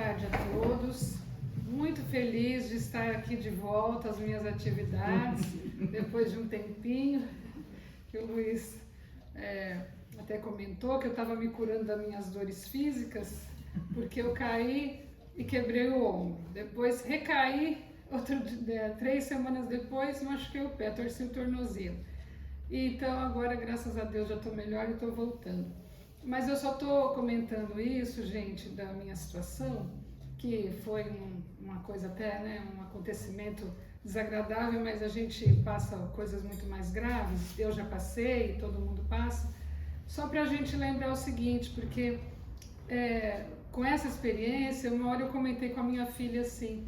tarde a todos. Muito feliz de estar aqui de volta às minhas atividades, depois de um tempinho, que o Luiz até comentou que eu estava me curando das minhas dores físicas, porque eu caí e quebrei o ombro. Depois recaí, 3 semanas depois, machuquei o pé, torci o tornozelo. Então agora, graças a Deus, já estou melhor e estou voltando. Mas eu só estou comentando isso, gente, da minha situação, que foi uma coisa até, né, um acontecimento desagradável, mas a gente passa coisas muito mais graves, eu já passei, todo mundo passa, só para a gente lembrar o seguinte, porque com essa experiência, uma hora eu comentei com a minha filha assim,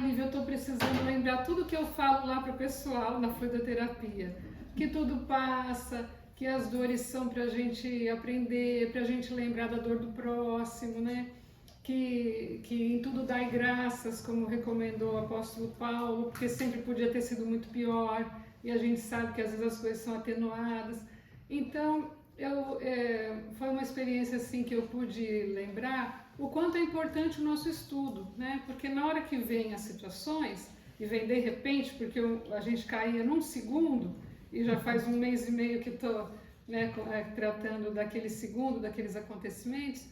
Lívia, eu estou precisando lembrar tudo que eu falo lá para o pessoal na fluidoterapia, que tudo passa, que as dores são para a gente aprender, para a gente lembrar da dor do próximo, né? Que em tudo dai graças, como recomendou o apóstolo Paulo, porque sempre podia ter sido muito pior, e a gente sabe que às vezes as coisas são atenuadas. Então, foi uma experiência assim que eu pude lembrar o quanto é importante o nosso estudo, né? Porque na hora que vem as situações, e vem de repente, porque a gente caía num segundo, e já faz 1 mês e meio que estou, né, tratando daquele segundo, daqueles acontecimentos.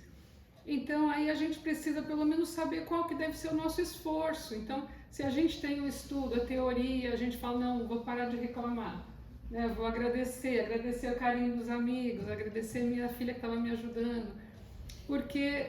Então aí a gente precisa pelo menos saber qual que deve ser o nosso esforço. Então, se a gente tem o estudo, a teoria, a gente fala, não, vou parar de reclamar, né? Vou agradecer o carinho dos amigos, agradecer minha filha que estava me ajudando, porque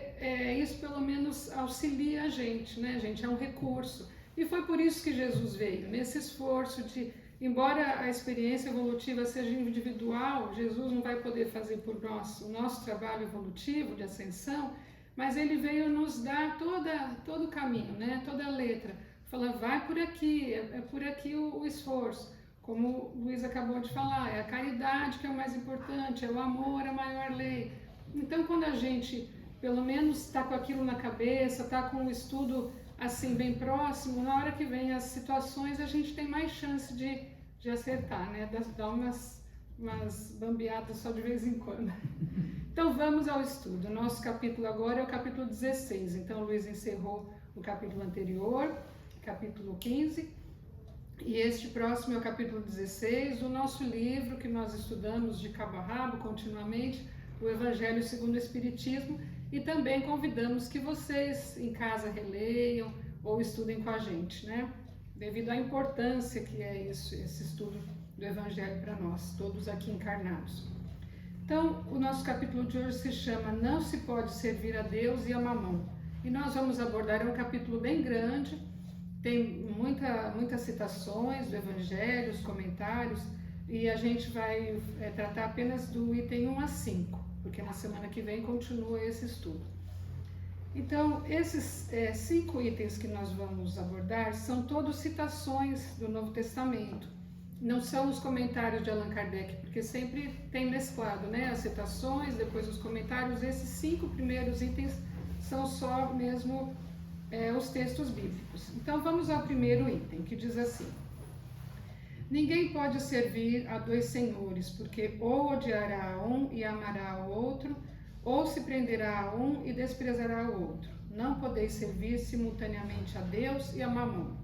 isso pelo menos auxilia a gente, né, gente? É um recurso. E foi por isso que Jesus veio, nesse esforço de, embora a experiência evolutiva seja individual, Jesus não vai poder fazer por nós o nosso trabalho evolutivo de ascensão, mas ele veio nos dar todo o caminho, né? Toda a letra. Fala, vai por aqui, é por aqui o esforço. Como o Luiz acabou de falar, é a caridade que é o mais importante, é o amor, a maior lei. Então, quando a gente, pelo menos, está com aquilo na cabeça, está com o estudo assim bem próximo, na hora que vem as situações, a gente tem mais chance de acertar, né? Dar umas bambeadas só de vez em quando. Então vamos ao estudo. O nosso capítulo agora é o capítulo 16. Então o Luiz encerrou o capítulo anterior, capítulo 15, e este próximo é o capítulo 16, o nosso livro que nós estudamos de cabo a rabo continuamente, o Evangelho segundo o Espiritismo, e também convidamos que vocês em casa releiam ou estudem com a gente, né? Devido à importância que é esse estudo do Evangelho para nós, todos aqui encarnados. Então, o nosso capítulo de hoje se chama Não se pode servir a Deus e a Mamão. E nós vamos abordar, é um capítulo bem grande, tem muitas citações do Evangelho, os comentários, e a gente vai tratar apenas do item 1 a 5, porque na semana que vem continua esse estudo. Então, esses 5 itens que nós vamos abordar são todos citações do Novo Testamento. Não são os comentários de Allan Kardec, porque sempre tem mesclado, né? As citações, depois os comentários. Esses 5 primeiros itens são só mesmo os textos bíblicos. Então, vamos ao primeiro item, que diz assim: Ninguém pode servir a 2 senhores, porque ou odiará a um e amará ao outro, ou se prenderá a um e desprezará o outro. Não podeis servir simultaneamente a Deus e a Mamon.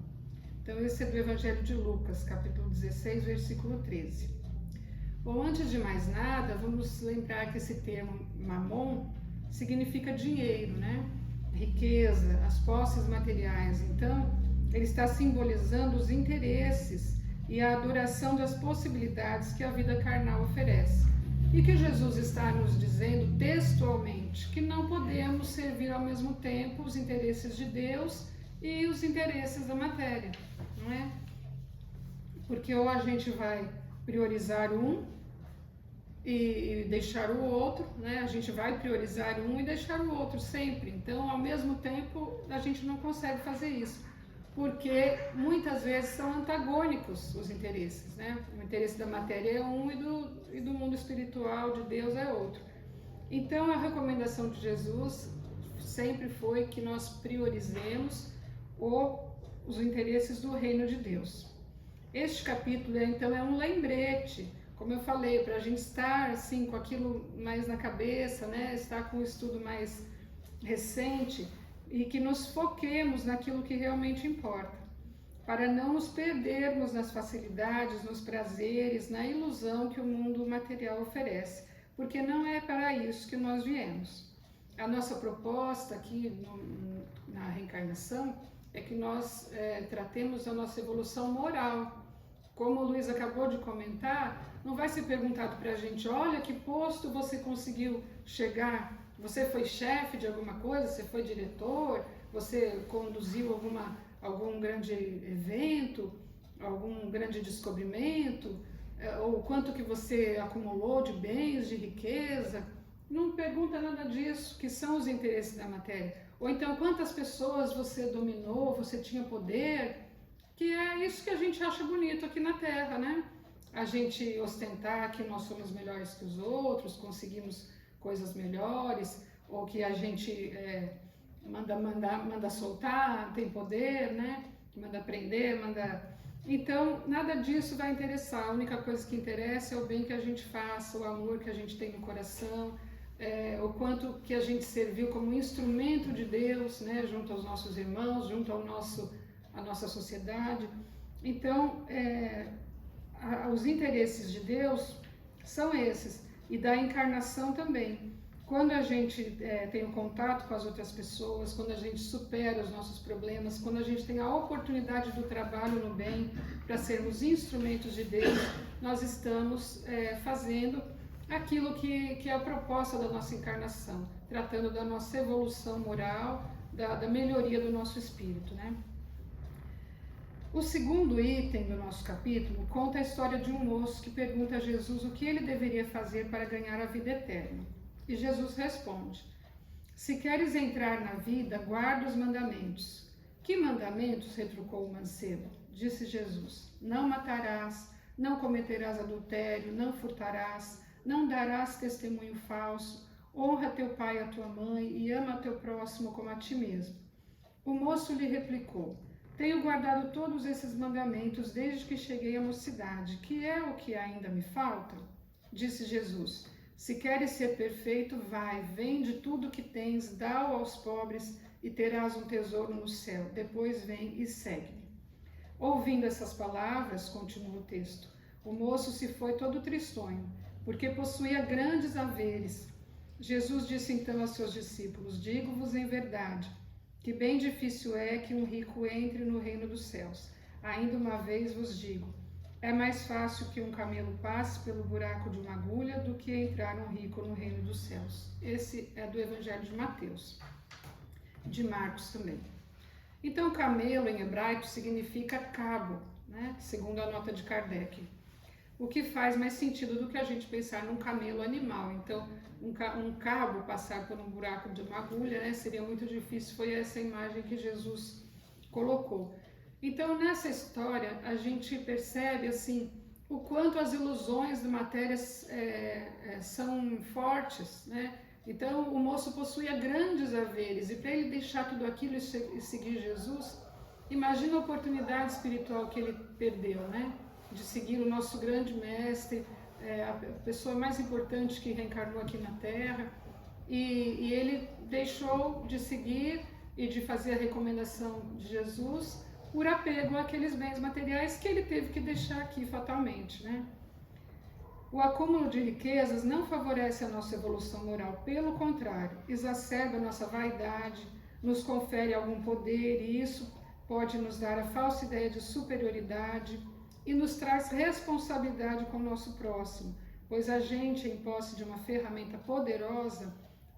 Então, esse é do Evangelho de Lucas, capítulo 16, versículo 13. Bom, antes de mais nada, vamos lembrar que esse termo Mamon significa dinheiro, né? Riqueza, as posses materiais. Então, ele está simbolizando os interesses e a adoração das possibilidades que a vida carnal oferece. E que Jesus está nos dizendo textualmente que não podemos servir ao mesmo tempo os interesses de Deus e os interesses da matéria, não é? Porque ou a gente vai priorizar um e deixar o outro, né? A gente vai priorizar um e deixar o outro sempre. Então, ao mesmo tempo, a gente não consegue fazer isso, porque muitas vezes são antagônicos os interesses, né? O interesse da matéria é um e do mundo espiritual de Deus é outro. Então, a recomendação de Jesus sempre foi que nós priorizemos os interesses do reino de Deus. Este capítulo, então, é um lembrete, como eu falei, para a gente estar assim com aquilo mais na cabeça, né? Estar com o estudo mais recente, e que nos foquemos naquilo que realmente importa, para não nos perdermos nas facilidades, nos prazeres, na ilusão que o mundo material oferece, porque não é para isso que nós viemos. A nossa proposta aqui na reencarnação é que nós tratemos a nossa evolução moral. Como o Luiz acabou de comentar, não vai ser perguntado para a gente, olha que posto você conseguiu chegar, você foi chefe de alguma coisa, você foi diretor, você conduziu algum grande evento, algum grande descobrimento, ou quanto que você acumulou de bens, de riqueza. Não pergunta nada disso, que são os interesses da matéria. Ou então, quantas pessoas você dominou, você tinha poder, que é isso que a gente acha bonito aqui na Terra, né? A gente ostentar que nós somos melhores que os outros, conseguimos coisas melhores, ou que a gente manda soltar, tem poder, né? Manda aprender, manda... Então, nada disso vai interessar. A única coisa que interessa é o bem que a gente faça, o amor que a gente tem no coração, o quanto que a gente serviu como instrumento de Deus, né? Junto aos nossos irmãos, junto à nossa sociedade. Então, os interesses de Deus são esses, e da encarnação também. Quando a gente tem um contato com as outras pessoas, quando a gente supera os nossos problemas, quando a gente tem a oportunidade do trabalho no bem para sermos instrumentos de Deus, nós estamos fazendo aquilo que é a proposta da nossa encarnação, tratando da nossa evolução moral, da melhoria do nosso espírito, né? O segundo item do nosso capítulo conta a história de um moço que pergunta a Jesus o que ele deveria fazer para ganhar a vida eterna. E Jesus responde: se queres entrar na vida, guarda os mandamentos. Que mandamentos? Retrucou o mancebo. Disse Jesus: não matarás, não cometerás adultério, não furtarás, não darás testemunho falso, honra teu pai e a tua mãe e ama teu próximo como a ti mesmo. O moço lhe replicou: tenho guardado todos esses mandamentos desde que cheguei à mocidade. Que é o que ainda me falta? Disse Jesus: se queres ser perfeito, vai, vende tudo o que tens, dá-o aos pobres e terás um tesouro no céu. Depois vem e segue-me. Ouvindo essas palavras, continua o texto, o moço se foi todo tristonho, porque possuía grandes haveres. Jesus disse então aos seus discípulos: digo-vos em verdade, que bem difícil é que um rico entre no reino dos céus. Ainda uma vez vos digo, é mais fácil que um camelo passe pelo buraco de uma agulha do que entrar um rico no reino dos céus. Esse é do Evangelho de Mateus, de Marcos também. Então, camelo em hebraico significa cabo, né? Segundo a nota de Kardec. O que faz mais sentido do que a gente pensar num camelo animal. Então, um cabo passar por um buraco de uma agulha, né? Seria muito difícil. Foi essa imagem que Jesus colocou. Então, nessa história, a gente percebe assim o quanto as ilusões de matéria são fortes, né? Então, o moço possuía grandes haveres, e para ele deixar tudo aquilo e seguir Jesus, imagina a oportunidade espiritual que ele perdeu, né? De seguir o nosso grande mestre, a pessoa mais importante que reencarnou aqui na Terra, e ele deixou de seguir e de fazer a recomendação de Jesus por apego àqueles bens materiais que ele teve que deixar aqui fatalmente, né? O acúmulo de riquezas não favorece a nossa evolução moral, pelo contrário, exacerba a nossa vaidade, nos confere algum poder e isso pode nos dar a falsa ideia de superioridade e nos traz responsabilidade com o nosso próximo, pois a gente, em posse de uma ferramenta poderosa,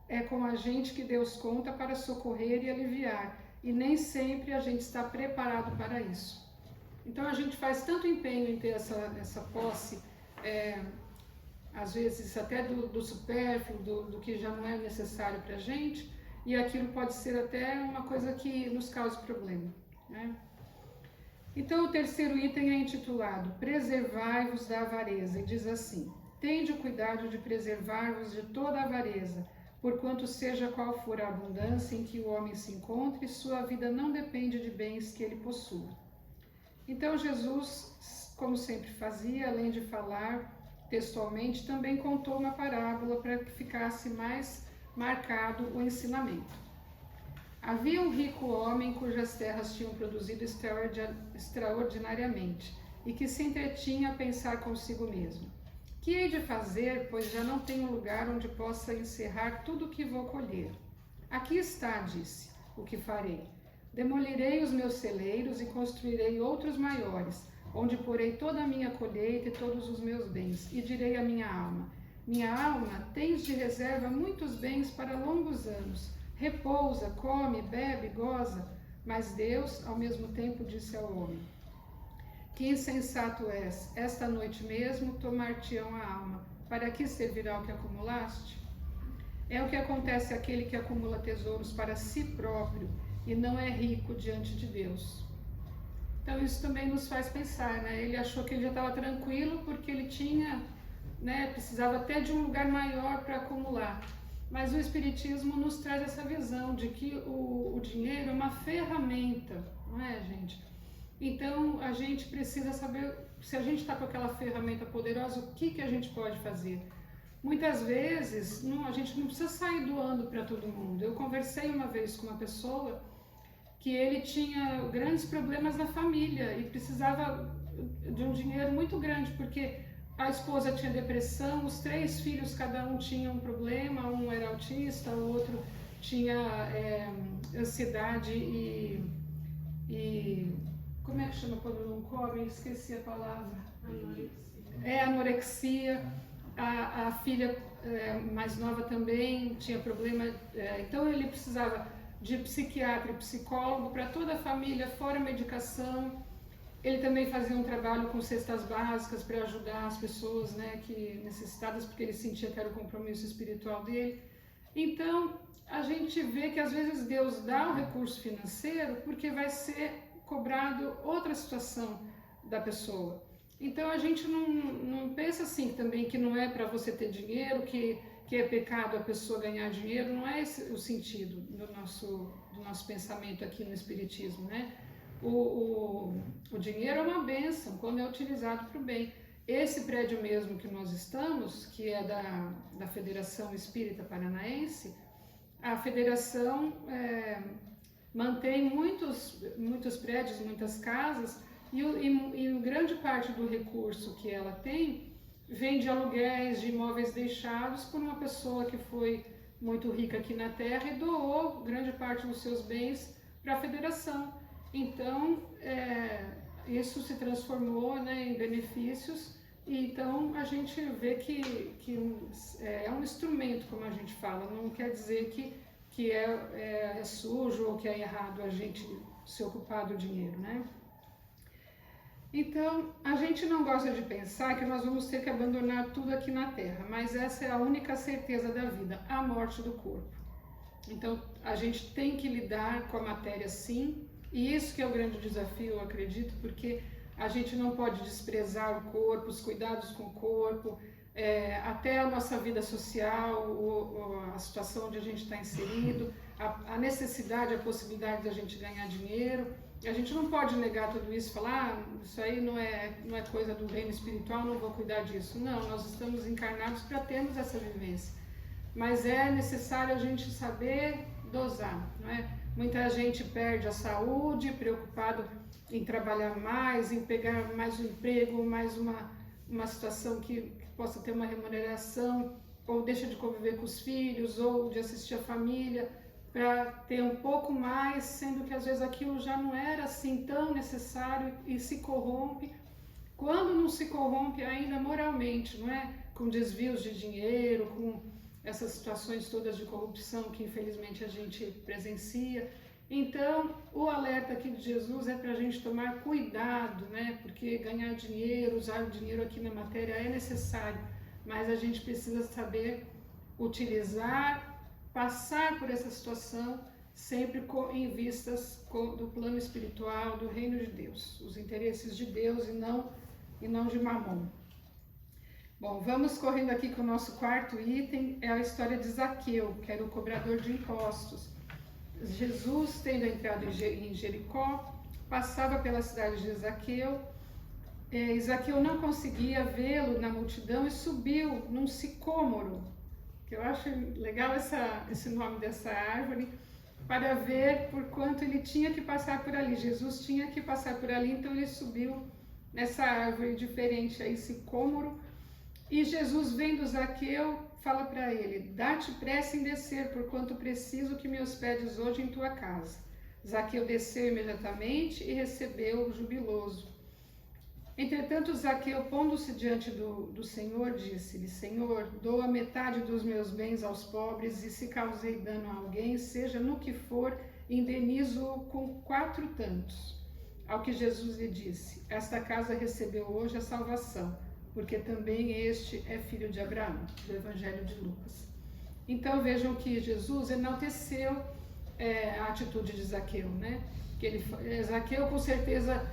é com a gente que Deus conta para socorrer e aliviar, e nem sempre a gente está preparado para isso. Então a gente faz tanto empenho em ter essa posse, às vezes até do supérfluo, do que já não é necessário para a gente, e aquilo pode ser até uma coisa que nos cause problema, né? Então o terceiro item é intitulado Preservai-vos da avareza, e diz assim: tende o cuidado de preservar-vos de toda avareza, porquanto seja qual for a abundância em que o homem se encontre, sua vida não depende de bens que ele possua. Então Jesus, como sempre fazia, além de falar textualmente, também contou uma parábola para que ficasse mais marcado o ensinamento. Havia um rico homem cujas terras tinham produzido extraordinariamente e que se entretinha a pensar consigo mesmo: que hei de fazer, pois já não tenho lugar onde possa encerrar tudo o que vou colher? Aqui está, disse, o que farei. Demolirei os meus celeiros e construirei outros maiores, onde porei toda a minha colheita e todos os meus bens, e direi à minha alma: minha alma, tens de reserva muitos bens para longos anos. Repousa, come, bebe, goza. Mas Deus, ao mesmo tempo, disse ao homem: que insensato és, esta noite mesmo tomar-te-ão a alma. Para que servirá o que acumulaste? É o que acontece àquele que acumula tesouros para si próprio e não é rico diante de Deus. Então isso também nos faz pensar, né? Ele achou que ele já estava tranquilo porque ele tinha, né, precisava até de um lugar maior para acumular. Mas o Espiritismo nos traz essa visão de que o dinheiro é uma ferramenta, não é, gente? Então a gente precisa saber, se a gente está com aquela ferramenta poderosa, o que a gente pode fazer. Muitas vezes a gente não precisa sair doando para todo mundo. Eu conversei uma vez com uma pessoa que ele tinha grandes problemas na família e precisava de um dinheiro muito grande, porque a esposa tinha depressão, os 3 filhos, cada um tinha um problema, um era autista, o outro tinha ansiedade e como é que chama quando não come? Esqueci a palavra. Anorexia. A filha mais nova também tinha problema, então ele precisava de psiquiatra e psicólogo para toda a família, fora medicação. Ele também fazia um trabalho com cestas básicas para ajudar as pessoas, né, necessitadas, porque ele sentia que era o compromisso espiritual dele. Então, a gente vê que às vezes Deus dá o recurso financeiro porque vai ser cobrado outra situação da pessoa. Então, a gente não pensa assim também que não é para você ter dinheiro, que é pecado a pessoa ganhar dinheiro. Não é esse o sentido do nosso pensamento aqui no Espiritismo, né? O dinheiro é uma bênção quando é utilizado para o bem. Esse prédio mesmo que nós estamos, que é da Federação Espírita Paranaense, a federação mantém muitos prédios, muitas casas, e grande parte do recurso que ela tem vem de aluguéis de imóveis deixados por uma pessoa que foi muito rica aqui na Terra e doou grande parte dos seus bens para a federação. Então, isso se transformou, né, em benefícios, e então a gente vê que é um instrumento, como a gente fala, não quer dizer que é sujo ou que é errado a gente se ocupar do dinheiro, né? Então, a gente não gosta de pensar que nós vamos ter que abandonar tudo aqui na Terra, mas essa é a única certeza da vida, a morte do corpo. Então, a gente tem que lidar com a matéria sim, e isso que é o grande desafio, eu acredito, porque a gente não pode desprezar o corpo, os cuidados com o corpo, até a nossa vida social, a situação onde a gente está inserido, a necessidade, a possibilidade de a gente ganhar dinheiro. A gente não pode negar tudo isso e falar, isso aí não é coisa do reino espiritual, não vou cuidar disso. Não, nós estamos encarnados para termos essa vivência. Mas é necessário a gente saber dosar, não é? Muita gente perde a saúde, preocupado em trabalhar mais, em pegar mais um emprego, mais uma situação que possa ter uma remuneração, ou deixa de conviver com os filhos, ou de assistir a família, para ter um pouco mais, sendo que às vezes aquilo já não era assim tão necessário e se corrompe. Quando não se corrompe ainda moralmente, não é? Com desvios de dinheiro, com essas situações todas de corrupção que infelizmente a gente presencia. Então, o alerta aqui de Jesus é para a gente tomar cuidado, né? Porque ganhar dinheiro, usar o dinheiro aqui na matéria é necessário, mas a gente precisa saber utilizar, passar por essa situação sempre em vistas do plano espiritual, do reino de Deus, os interesses de Deus e não de Mamon. Bom, vamos correndo aqui com o nosso quarto item, é a história de Zaqueu, que era o cobrador de impostos. Jesus, tendo entrado em Jericó, passava pela cidade de Zaqueu. Zaqueu não conseguia vê-lo na multidão e subiu num sicômoro, que eu acho legal esse nome dessa árvore, para ver por quanto ele tinha que passar por ali. Jesus tinha que passar por ali, então ele subiu nessa árvore diferente, aí sicômoro. E Jesus, vendo Zaqueu, fala para ele: dá-te pressa em descer, porquanto preciso que me hospedes hoje em tua casa. Zaqueu desceu imediatamente e recebeu jubiloso. Entretanto, Zaqueu, pondo-se diante do Senhor, disse-lhe: Senhor, dou a metade dos meus bens aos pobres, e se causei dano a alguém, seja no que for, indenizo-o com 4 tantos. Ao que Jesus lhe disse: esta casa recebeu hoje a salvação, porque também este é filho de Abraão. Do Evangelho de Lucas. Então vejam que Jesus enalteceu a atitude de Zaqueu, né? Que Zaqueu com certeza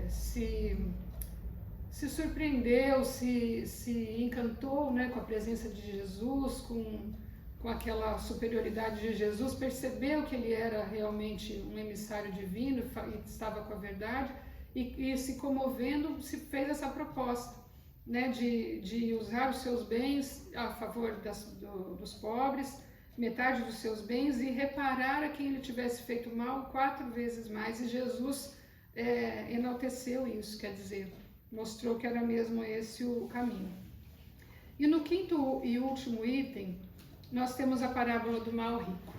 se surpreendeu, se encantou, né, com a presença de Jesus, com aquela superioridade de Jesus, percebeu que ele era realmente um emissário divino e estava com a verdade, e se comovendo, se fez essa proposta, né, de usar os seus bens a favor dos pobres, metade dos seus bens, e reparar a quem ele tivesse feito mal 4 vezes mais. E Jesus enalteceu isso, quer dizer, mostrou que era mesmo esse o caminho. E no 5º e último item, nós temos a parábola do mal rico,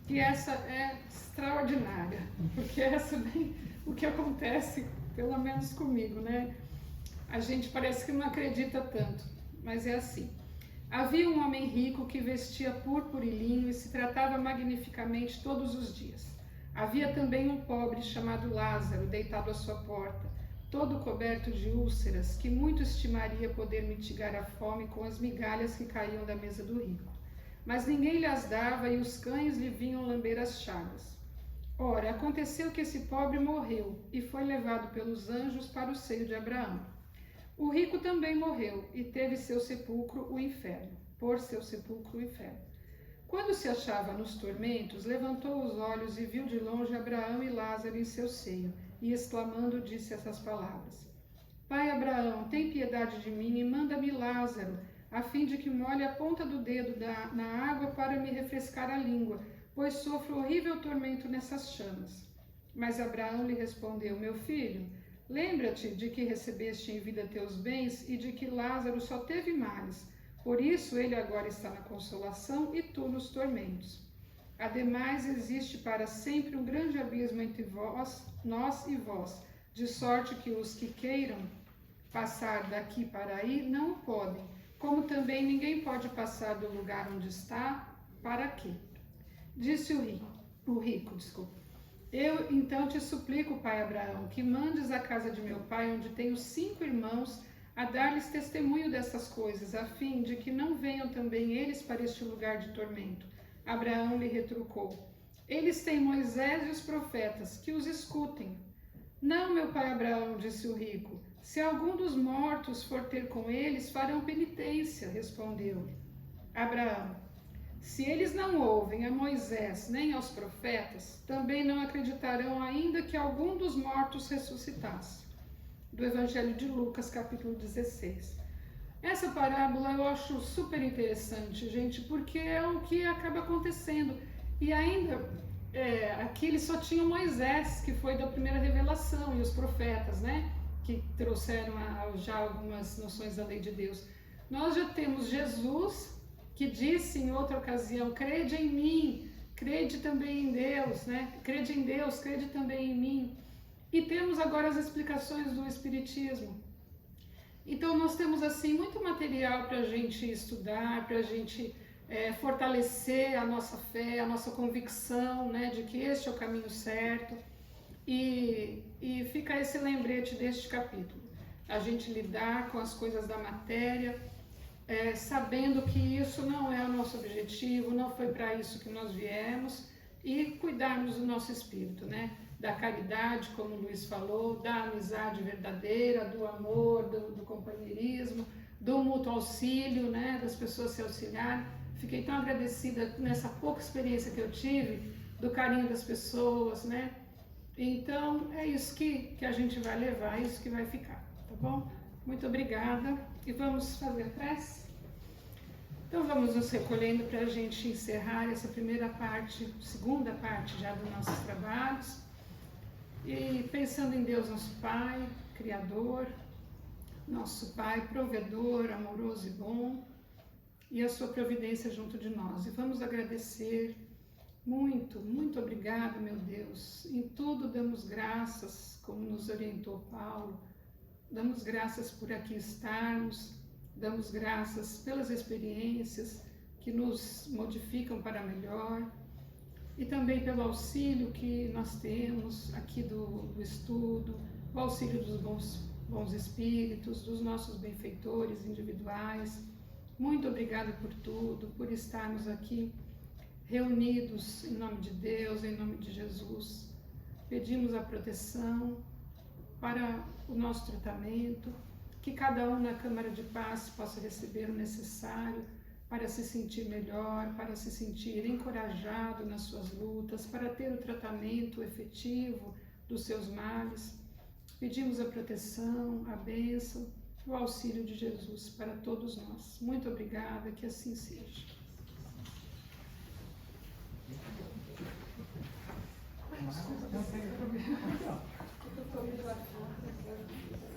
que essa é extraordinária, porque essa bem o que acontece, pelo menos comigo, né? A gente parece que não acredita tanto, mas é assim. Havia um homem rico que vestia púrpura e linho e se tratava magnificamente todos os dias. Havia também um pobre chamado Lázaro, deitado à sua porta, todo coberto de úlceras, que muito estimaria poder mitigar a fome com as migalhas que caíam da mesa do rico. Mas ninguém lhes dava e os cães lhe vinham lamber as chagas. Ora, aconteceu que esse pobre morreu e foi levado pelos anjos para o seio de Abraão. O rico também morreu e teve seu sepulcro o inferno, por seu sepulcro o inferno. Quando se achava nos tormentos, levantou os olhos e viu de longe Abraão e Lázaro em seu seio, e exclamando disse essas palavras: Pai Abraão, tem piedade de mim e manda-me Lázaro, a fim de que molhe a ponta do dedo na água para me refrescar a língua, pois sofro horrível tormento nessas chamas. Mas Abraão lhe respondeu: Meu filho, lembra-te de que recebeste em vida teus bens e de que Lázaro só teve males. Por isso ele agora está na consolação e tu nos tormentos. Ademais, existe para sempre um grande abismo entre nós e vós, de sorte que os que queiram passar daqui para aí não o podem, como também ninguém pode passar do lugar onde está para aqui. Disse o rico, Eu então te suplico, pai Abraão, que mandes à casa de meu pai, onde tenho 5 irmãos, a dar-lhes testemunho dessas coisas, a fim de que não venham também eles para este lugar de tormento. Abraão lhe retrucou: Eles têm Moisés e os profetas, que os escutem. Não, meu pai Abraão, disse o rico, se algum dos mortos for ter com eles, farão penitência, respondeu-lhe Abraão. Se eles não ouvem a Moisés nem aos profetas, também não acreditarão ainda que algum dos mortos ressuscitasse. Do Evangelho de Lucas, capítulo 16. Essa parábola eu acho super interessante, gente, porque é o que acaba acontecendo. E ainda, aqui eles só tinham Moisés, que foi da primeira revelação, e os profetas, né, que trouxeram já algumas noções da lei de Deus. Nós já temos Jesus, que disse em outra ocasião: crede em mim, crede também em Deus, né? Crede em Deus, crede também em mim. E temos agora as explicações do Espiritismo. Então nós temos assim muito material para a gente estudar, para a gente fortalecer a nossa fé, a nossa convicção, né, de que este é o caminho certo. E fica esse lembrete deste capítulo. A gente lidar com as coisas da matéria, sabendo que isso não é o nosso objetivo, não foi para isso que nós viemos, e cuidarmos do nosso espírito, né? Da caridade, como o Luiz falou, da amizade verdadeira, do amor, do companheirismo, do mútuo auxílio, né? Das pessoas se auxiliarem. Fiquei tão agradecida nessa pouca experiência que eu tive, do carinho das pessoas, né? Então, é isso que a gente vai levar, é isso que vai ficar, tá bom? Muito obrigada e vamos fazer a prece? Então vamos nos recolhendo para a gente encerrar essa primeira parte, segunda parte já dos nossos trabalhos. E pensando em Deus, nosso Pai, Criador, nosso Pai, provedor, amoroso e bom, e a sua providência junto de nós. E vamos agradecer muito, muito obrigado, meu Deus. Em tudo damos graças, como nos orientou Paulo. Damos graças por aqui estarmos, damos graças pelas experiências que nos modificam para melhor e também pelo auxílio que nós temos aqui do estudo, o auxílio dos bons espíritos, dos nossos benfeitores individuais. Muito obrigada por tudo, por estarmos aqui reunidos em nome de Deus, em nome de Jesus. Pedimos a proteção para o nosso tratamento, que cada um na Câmara de Paz possa receber o necessário para se sentir melhor, para se sentir encorajado nas suas lutas, para ter o tratamento efetivo dos seus males. Pedimos a proteção, a bênção, o auxílio de Jesus para todos nós. Muito obrigada, que assim seja. Não tem problema.